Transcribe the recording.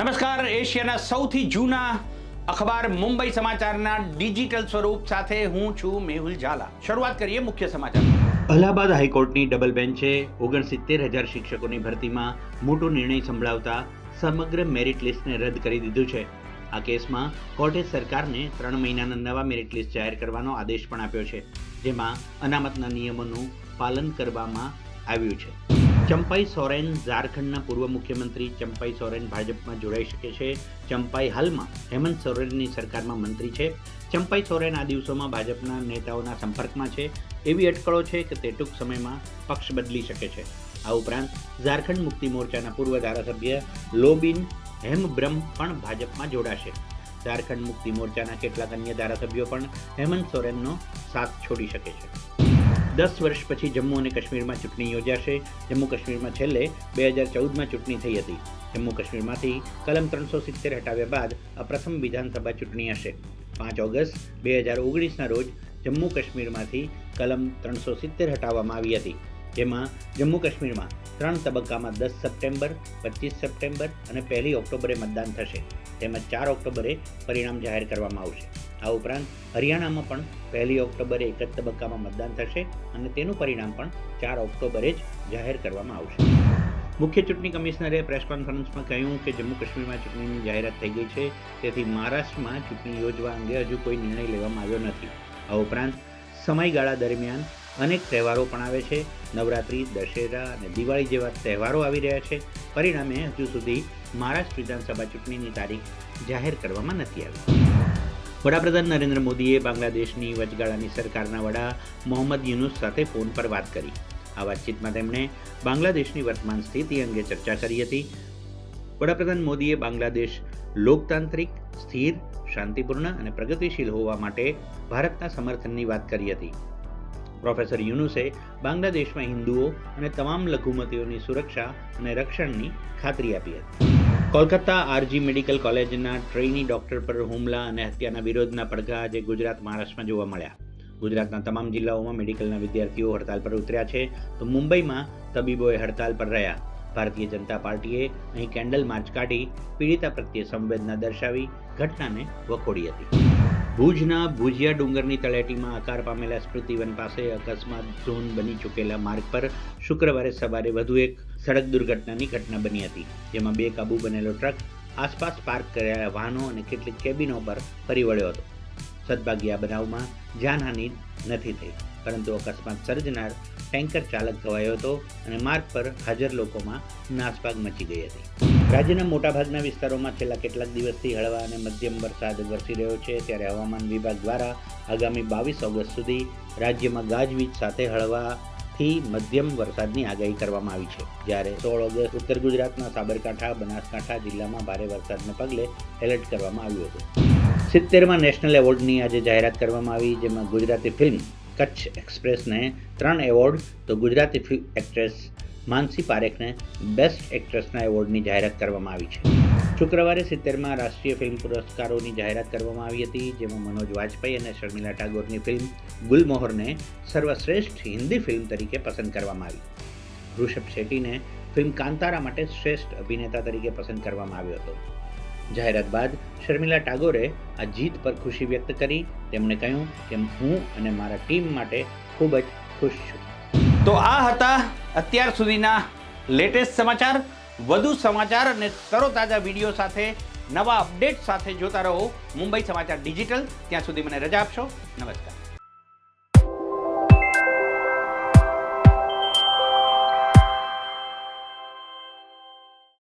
નમસ્કાર, એશિયાના સૌથી જૂના અખબાર મુંબઈ સમાચારના ડિજિટલ સ્વરૂપ સાથે હું છું મેહુલ ઝાલા. શરૂઆત કરીએ મુખ્ય સમાચાર. અલ્હાબાદ હાઈકોર્ટની ડબલ બેન્ચે 69,000 શિક્ષકોની ભરતીમાં મોટો નિર્ણય સંભળાવતા સમગ્ર મેરિટ લિસ્ટને રદ કરી દીધું છે. આ કેસમાં કોર્ટે સરકારને 3 મહિનાના નવા મેરિટ લિસ્ટ જાહેર કરવાનો આદેશ પણ આપ્યો છે, જેમાં અનામતના નિયમોનું પાલન કરવામાં આવ્યું છે. ચંપાઈ સોરેન ઝારખંડના પૂર્વ મુખ્યમંત્રી ચંપાઈ સોરેન ભાજપમાં જોડાઈ શકે છે. ચંપાઈ હાલમાં હેમંત સોરેનની સરકારમાં મંત્રી છે. ચંપાઈ સોરેન આ દિવસોમાં ભાજપના નેતાઓના સંપર્કમાં છે. એવી અટકળો છે કે તે ટૂંક સમયમાં પક્ષ બદલી શકે છે. આ ઉપરાંત ઝારખંડ મુક્તિ મોરચાના પૂર્વ ધારાસભ્ય લોબિન હેમબ્રમ પણ ભાજપમાં જોડાશે. ઝારખંડ મુક્તિ મોરચાના કેટલાક અન્ય ધારાસભ્યો પણ હેમંત સોરેનનો સાથ છોડી શકે છે. 10 વર્ષ પછી જમ્મુ અને કાશ્મીરમાં ચૂંટણી યોજાશે. જમ્મુ કાશ્મીરમાં છેલ્લે 2014માં ચૂંટણી થઈ હતી. જમ્મુ કાશ્મીરમાંથી કલમ 370 હટાવ્યા બાદ આ પ્રથમ વિધાનસભા ચૂંટણી હશે. 5 ઓગસ્ટ 2019ના રોજ જમ્મુ કાશ્મીરમાંથી કલમ 370 હટાવવામાં આવી હતી, જેમાં જમ્મુ કાશ્મીરમાં 3 તબક્કામાં 10 સપ્ટેમ્બર, 25 સપ્ટેમ્બર અને 1 ઓક્ટોબરે મતદાન થશે, તેમજ 4 ઓક્ટોબરે પરિણામ જાહેર કરવામાં આવશે. આ ઉપરાંત હરિયાણામાં પણ 1 ઓક્ટોબરે એક જ તબક્કામાં મતદાન થશે અને તેનું પરિણામ પણ 4 ઓક્ટોબરે જ જાહેર કરવામાં આવશે. મુખ્ય ચૂંટણી કમિશનરે પ્રેસ કોન્ફરન્સમાં કહ્યું કે જમ્મુ કાશ્મીરમાં ચૂંટણીની જાહેરાત થઈ ગઈ છે, તેથી મહારાષ્ટ્રમાં ચૂંટણી યોજવા અંગે હજુ કોઈ નિર્ણય લેવામાં આવ્યો નથી. આ ઉપરાંત સમયગાળા દરમિયાન અનેક તહેવારો પણ આવે છે. નવરાત્રિ, દશેરા અને દિવાળી જેવા તહેવારો આવી રહ્યા છે. પરિણામે હજુ સુધી મહારાષ્ટ્ર વિધાનસભા ચૂંટણીની તારીખ જાહેર કરવામાં નથી આવી. વડાપ્રધાન નરેન્દ્ર મોદીએ બાંગ્લાદેશની વચગાળાની સરકારના વડા મોહમ્મદ યુનુસ સાથે ફોન પર વાત કરી. આ વાતચીતમાં તેમણે બાંગ્લાદેશની વર્તમાન સ્થિતિ અંગે ચર્ચા કરી હતી. વડાપ્રધાન મોદીએ બાંગ્લાદેશ લોકતાંત્રિક, સ્થિર, શાંતિપૂર્ણ અને પ્રગતિશીલ હોવા માટે ભારતના સમર્થનની વાત કરી હતી. પ્રોફેસર યુનુસે બાંગ્લાદેશમાં હિન્દુઓ અને તમામ લઘુમતીઓની સુરક્ષા અને રક્ષણની ખાતરી આપી હતી. કોલકાતા આરજી મેડિકલ કોલેજના ટ્રેઇની ડોક્ટર પર હુમલા અને હત્યાના વિરોધના પડઘા આજે ગુજરાત, મહારાષ્ટ્રમાં જોવા મળ્યા. ગુજરાતના તમામ જિલ્લાઓમાં મેડિકલના વિદ્યાર્થીઓ હડતાલ પર ઉતર્યા છે, તો મુંબઈમાં તબીબોએ હડતાલ પર રહ્યા. ભારતીય જનતા પાર્ટીએ અહીં કેન્ડલ માર્ચ કાઢી પીડિતા પ્રત્યે સંવેદના દર્શાવી ઘટનાને વખોડી હતી. ભુજના ભુજિયા ડુંગરની તળેટીમાં આકાર પામેલા સ્મૃતિવન પાસે અકસ્માત ઝોન બની ચૂકેલા માર્ગ પર શુક્રવારે સવારે વધુ એક સડક દુર્ઘટનાની ઘટના બની હતી, જેમાં બેકાબૂ બનેલો ટ્રક આસપાસ પાર્ક કરેલા વાહનો અને કેટલીક કેબિનો પર ફરી વળ્યો હતો. સદભાગ્યે આ બનાવમાં જાનહાનિ નથી થઈ, પરંતુ અકસ્માત સર્જનાર ટેન્કર ચાલક ઘવાયો હતો અને માર્ગ પર હાજર લોકોમાં નાસભાગ મચી ગઈ હતી. રાજ્યના મોટાભાગના વિસ્તારોમાં છેલ્લા કેટલાક દિવસથી હળવા અને મધ્યમ વરસાદ વરસી રહ્યો છે, ત્યારે હવામાન વિભાગ દ્વારા આગામી 22 ઓગસ્ટ સુધી રાજ્યમાં ગાજવીજ સાથે હળવાથી મધ્યમ વરસાદની આગાહી કરવામાં આવી છે. જ્યારે 16 ઓગસ્ટ ઉત્તર ગુજરાતના સાબરકાંઠા, બનાસકાંઠા જિલ્લામાં ભારે વરસાદને પગલે એલર્ટ કરવામાં આવ્યું હતું. 70મા નેશનલ એવોર્ડની આજે જાહેરાત કરવામાં આવી, જેમાં ગુજરાતી ફિલ્મ કચ્છ એક્સપ્રેસને 3 એવોર્ડ, તો ગુજરાતી એક્ટ્રેસ માનસી પારેખને બેસ્ટ એક્ટ્રેસના એવોર્ડની જાહેરાત કરવામાં આવી છે. શુક્રવારે 70મા રાષ્ટ્રીય ફિલ્મ પુરસ્કારોની જાહેરાત કરવામાં આવી હતી, જેમાં મનોજ વાજપેયી અને શર્મિલા ટાગોરની ફિલ્મ ગુલમોહરને સર્વશ્રેષ્ઠ હિન્દી ફિલ્મ તરીકે પસંદ કરવામાં આવી. ઋષભ શેટ્ટીને ફિલ્મ કાંતારા માટે શ્રેષ્ઠ અભિનેતા તરીકે પસંદ કરવામાં આવ્યો હતો. જાહેરાત બાદ શર્મિલા ટાગોરે આ જીત પર ખુશી વ્યક્ત કરી. તેમણે કહ્યું કે હું અને મારા ટીમ માટે ખૂબ જ ખુશ છું. તો આ હતા અત્યાર સુધીના લેટેસ્ટ સમાચાર. વધુ સમાચાર અને તરોતાજા વિડીયો સાથે, નવા અપડેટ સાથે જોતા રહો મુંબઈ સમાચાર ડિજિટલ. ત્યાં સુધી મને રજા આપશો. નમસ્કાર.